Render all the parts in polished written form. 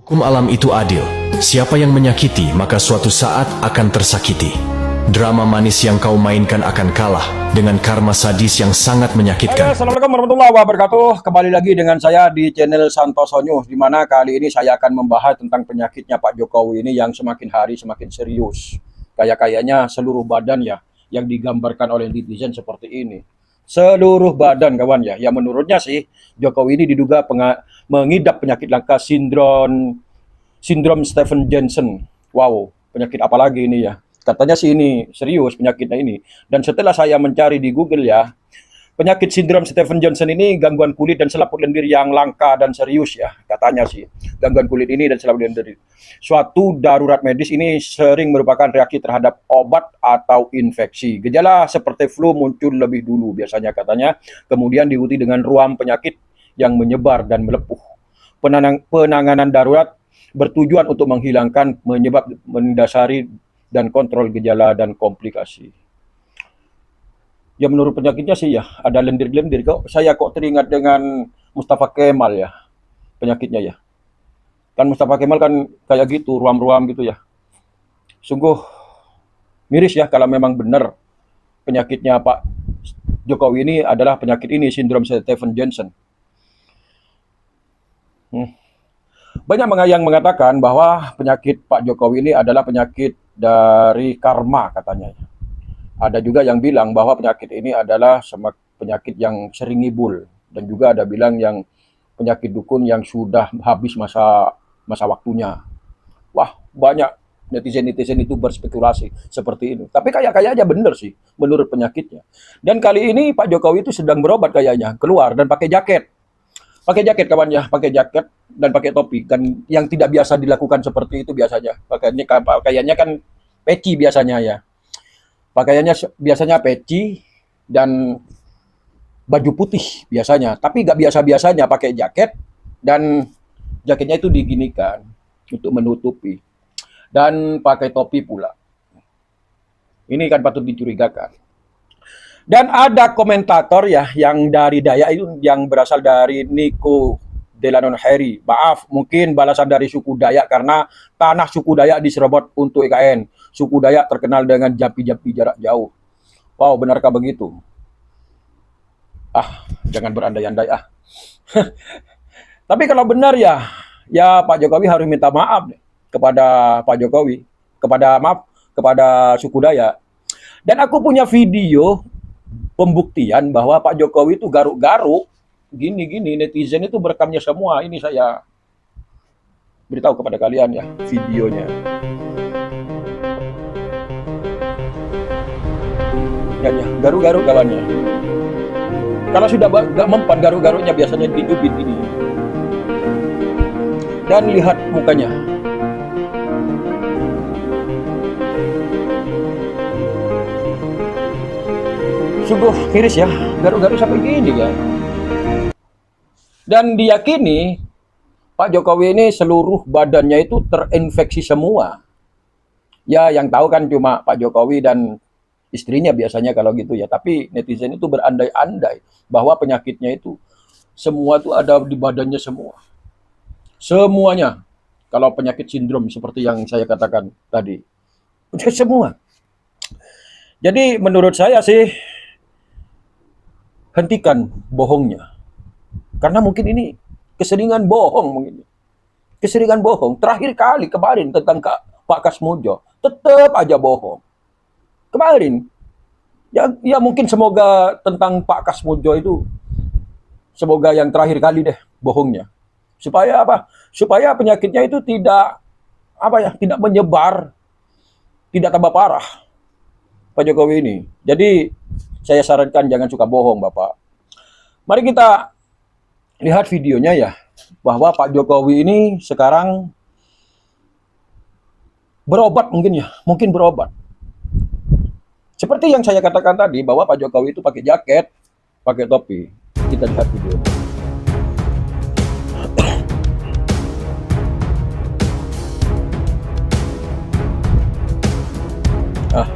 Hukum alam itu adil. Siapa yang menyakiti, maka suatu saat akan tersakiti. Drama manis yang kau mainkan akan kalah dengan karma sadis yang sangat menyakitkan. Assalamualaikum warahmatullahi wabarakatuh. Kembali lagi dengan saya di channel Santoso News, di mana kali ini saya akan membahas tentang penyakitnya Pak Jokowi ini yang semakin hari semakin serius. Kayaknya seluruh badan ya yang digambarkan oleh netizen seperti ini. Seluruh badan kawan ya. Ya menurutnya sih Jokowi ini diduga mengidap penyakit langka sindrom Stephen Johnson. Wow, penyakit apa lagi ini ya? Katanya sih ini serius penyakitnya ini. Dan setelah saya mencari di Google ya, penyakit sindrom Stephen Johnson ini gangguan kulit dan selaput lendir yang langka dan serius ya. Katanya sih, gangguan kulit ini dan selaput lendir. Suatu darurat medis ini sering merupakan reaksi terhadap obat atau infeksi. Gejala seperti flu muncul lebih dulu biasanya katanya. Kemudian diikuti dengan ruam penyakit yang menyebar dan melepuh. Penanganan darurat bertujuan untuk menghilangkan, mendasari dan kontrol gejala dan komplikasi. Ya menurut penyakitnya sih ya ada lendir-lendir. Saya kok teringat dengan Mustafa Kemal ya penyakitnya ya. Kan Mustafa Kemal kan kayak gitu, ruam-ruam gitu ya. Sungguh miris ya kalau memang benar penyakitnya Pak Jokowi ini adalah penyakit ini, sindrom Stephen Johnson. Banyak yang mengatakan bahwa penyakit Pak Jokowi ini adalah penyakit dari karma katanya. Ada juga yang bilang bahwa penyakit ini adalah penyakit yang sering ngibul, dan juga ada bilang yang penyakit dukun yang sudah habis masa waktunya. Wah, banyak netizen itu berspekulasi seperti ini. Tapi kayaknya benar sih menurut penyakitnya. Dan kali ini Pak Jokowi itu sedang berobat kayaknya, keluar dan pakai jaket. Pakai jaket kawan ya, pakai jaket dan pakai topi. Kan yang tidak biasa dilakukan seperti itu biasanya. Pakaiannya kan peci biasanya ya. Pakaiannya biasanya peci dan baju putih biasanya. Tapi nggak biasa-biasanya pakai jaket dan jaketnya itu diginikan untuk menutupi. Dan pakai topi pula. Ini kan patut dicurigakan. Dan ada komentator ya yang dari Dayak itu, yang berasal dari Nico Delanon Harry. Maaf, mungkin balasan dari suku Dayak karena tanah suku Dayak diserobot untuk IKN. Suku Dayak terkenal dengan jampi-jampi jarak jauh. Wow, benarkah begitu? Jangan berandai-andai Tapi kalau benar ya Pak Jokowi harus minta maaf kepada Pak Jokowi, kepada suku Dayak. Dan aku punya video pembuktian bahwa Pak Jokowi itu garuk-garuk gini-gini, netizen itu berekamnya semua. Ini saya beritahu kepada kalian ya videonya. Ya, garuk-garuk kawannya. Kalau sudah gak mempan garuk-garuknya biasanya dicubit ini. Dan lihat mukanya. Sungguh miris ya, garuk-garuk sampai gini ya. Dan diyakini Pak Jokowi ini seluruh badannya itu terinfeksi semua. Ya yang tahu kan cuma Pak Jokowi dan istrinya biasanya kalau gitu ya. Tapi netizen itu berandai-andai bahwa penyakitnya itu semua itu ada di badannya semua. Semuanya. Kalau penyakit sindrom seperti yang saya katakan tadi. Semua. Jadi menurut saya sih hentikan bohongnya. Karena mungkin ini keseringan bohong mungkin. Keseringan bohong. Terakhir kali kemarin tentang Pak Kasmujo, tetap aja bohong. Kemarin. Ya mungkin semoga tentang Pak Kasmujo itu semoga yang terakhir kali deh bohongnya. Supaya apa? Supaya penyakitnya itu tidak menyebar, tidak tambah parah. Pak Jokowi ini. Jadi saya sarankan jangan suka bohong, Bapak. Mari kita lihat videonya ya, bahwa Pak Jokowi ini sekarang berobat mungkin berobat. Seperti yang saya katakan tadi, bahwa Pak Jokowi itu pakai jaket, pakai topi. Kita lihat videonya.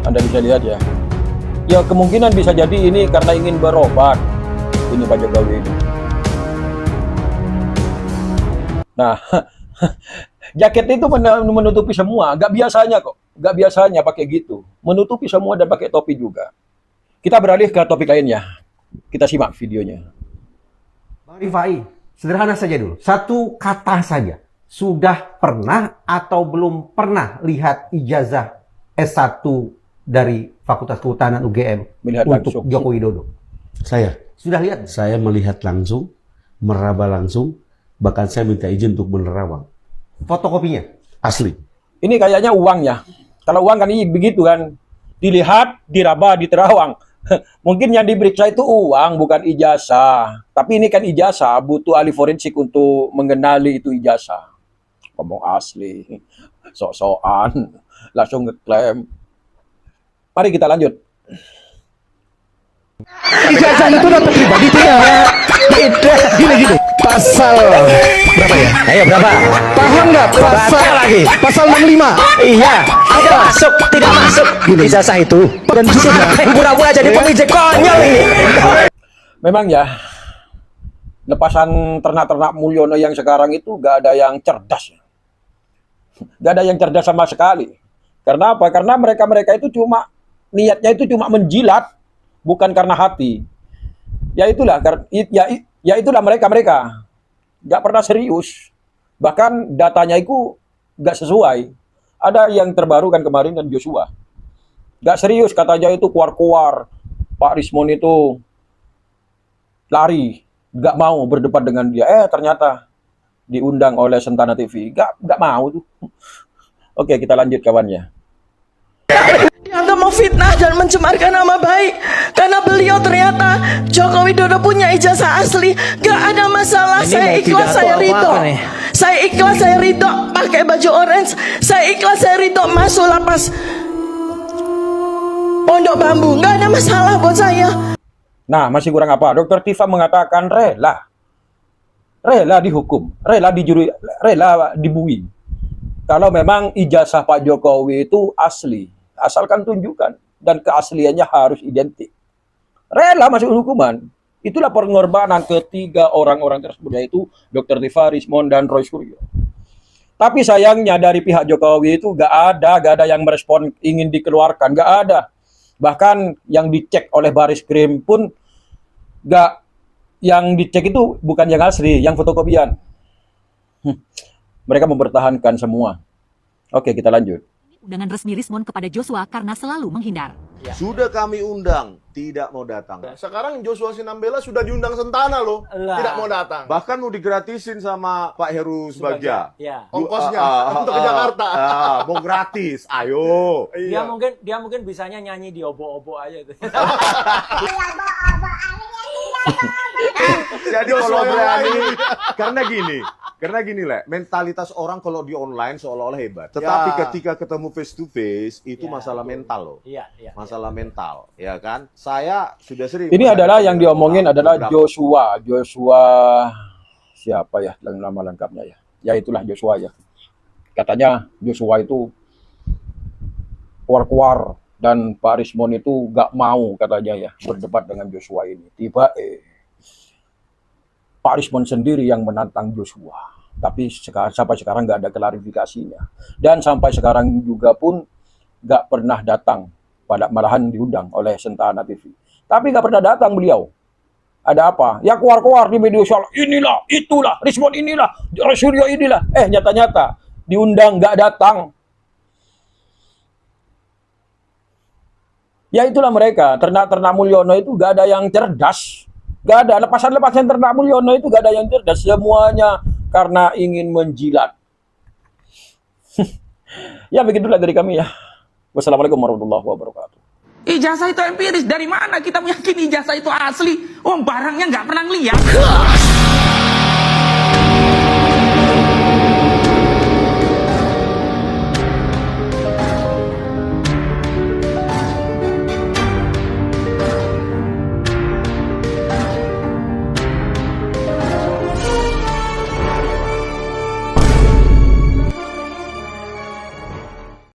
Anda bisa lihat ya. Ya kemungkinan bisa jadi ini karena ingin berobat. Ini Pak Jokowi ini. Nah, Jaket itu menutupi semua, nggak biasanya kok. Nggak biasanya pakai gitu. Menutupi semua dan pakai topi juga. Kita beralih ke topik lainnya. Kita simak videonya. Bang Rifai, sederhana saja dulu. Satu kata saja. Sudah pernah atau belum pernah lihat ijazah S1 dari Fakultas Kehutanan UGM Melihat untuk langsung. Joko Widodo? Saya Sudah lihat? saya melihat langsung, meraba langsung, bahkan saya minta izin untuk menerawang. Fotokopinya? Asli. Ini kayaknya uangnya. Kalau uang kan ini begitu kan. Dilihat, diraba, diterawang. Mungkin yang diperiksa itu uang, bukan ijazah. Tapi ini kan ijazah, butuh ahli forensik untuk mengenali itu ijazah. Ngomong asli, sok-sokan, langsung ngeklaim. Mari kita lanjut. Ijazah itu data pribadi tidak. Tidak. Gini. Pasal berapa ya? Ayo berapa? Paham nggak? Pasal lagi. Pasal 65. Iya. Ada masuk, tidak masuk. Ijazah itu. Dan sudah pura-pura jadi pemijit konyol ini. Memang ya, lepasan ternak-ternak Mulyono yang sekarang itu gak ada yang cerdas. Gak ada yang cerdas sama sekali. Karena apa? Karena mereka-mereka itu cuma, niatnya itu cuma menjilat, bukan karena hati. Ya itulah mereka-mereka. Gak pernah serius. Bahkan datanya itu gak sesuai. Ada yang terbaru kan kemarin kan Joshua. Gak serius katanya itu kuar-kuar. Pak Rismon itu lari, gak mau berdebat dengan dia. Ternyata diundang oleh Sentana TV. Gak mau tuh. Oke, kita lanjut kawannya. Dianggap memfitnah dan mencemarkan nama baik karena beliau ternyata Joko Widodo punya ijazah asli. Gak ada masalah. Saya ikhlas, saya ridho. Saya ikhlas, saya ridho pakai baju orange. Saya ikhlas, saya ridho masuk lapas Pondok Bambu. Gak ada masalah buat saya. Nah, masih kurang apa? Dokter Tifa mengatakan rela dihukum, rela dibui. Kalau memang ijazah Pak Jokowi itu asli, asalkan tunjukkan dan keasliannya harus identik. Rela masuk hukuman. Itulah pengorbanan ketiga orang-orang tersebut, yaitu Dr. Tifa, Rismon, dan Roy Suryo. Tapi sayangnya dari pihak Jokowi itu gak ada yang merespon ingin dikeluarkan, gak ada. Bahkan yang dicek oleh Baris Krim pun gak, yang dicek itu bukan yang asli, yang fotokopian. Mereka mempertahankan semua. Oke, kita lanjut. Undangan resmi Rismon kepada Joshua karena selalu menghindar. Sudah kami undang, tidak mau datang. Sekarang Joshua Sinambela sudah diundang Sentana loh, tidak mau datang. Bahkan mau digratisin sama Pak Heru Subagja. Ya. Ongkosnya untuk ke Jakarta. Mau gratis, ayo. Dia mungkin bisanya nyanyi di obo-obo aja itu. Jadi kalau berani, karena gini Le, mentalitas orang kalau di online seolah-olah hebat. Tetapi ketika ketemu face to face itu masalah mental loh. Iya. Masalah mental, ya kan? Saya sudah sering. Ini adalah yang diomongin adalah Joshua siapa ya nama lengkapnya ya? Ya itulah Joshua ya. Katanya Joshua itu kuar-kuar dan Pak Rismon itu gak mau katanya ya berdebat dengan Joshua ini. Tiba Pak Rismon sendiri yang menantang Joshua. Tapi sampai sekarang nggak ada klarifikasinya. Dan sampai sekarang juga pun nggak pernah datang. Malahan diundang oleh Sentana TV. Tapi nggak pernah datang beliau. Ada apa? Ya keluar-keluar di media sosial. Inilah, itulah, Rismon inilah, Suryo inilah. Nyata-nyata diundang nggak datang. Ya itulah mereka. Ternak-ternak Mulyono itu nggak ada yang cerdas. Gak ada, lepasan-lepasan ternak Mulyono itu gak ada yang cerdas. Semuanya karena ingin menjilat. Ya begitulah dari kami ya. Wassalamualaikum warahmatullahi wabarakatuh. Ijazah itu empiris. Dari mana kita meyakini ijazah itu asli? Barangnya nggak pernah ngeliat.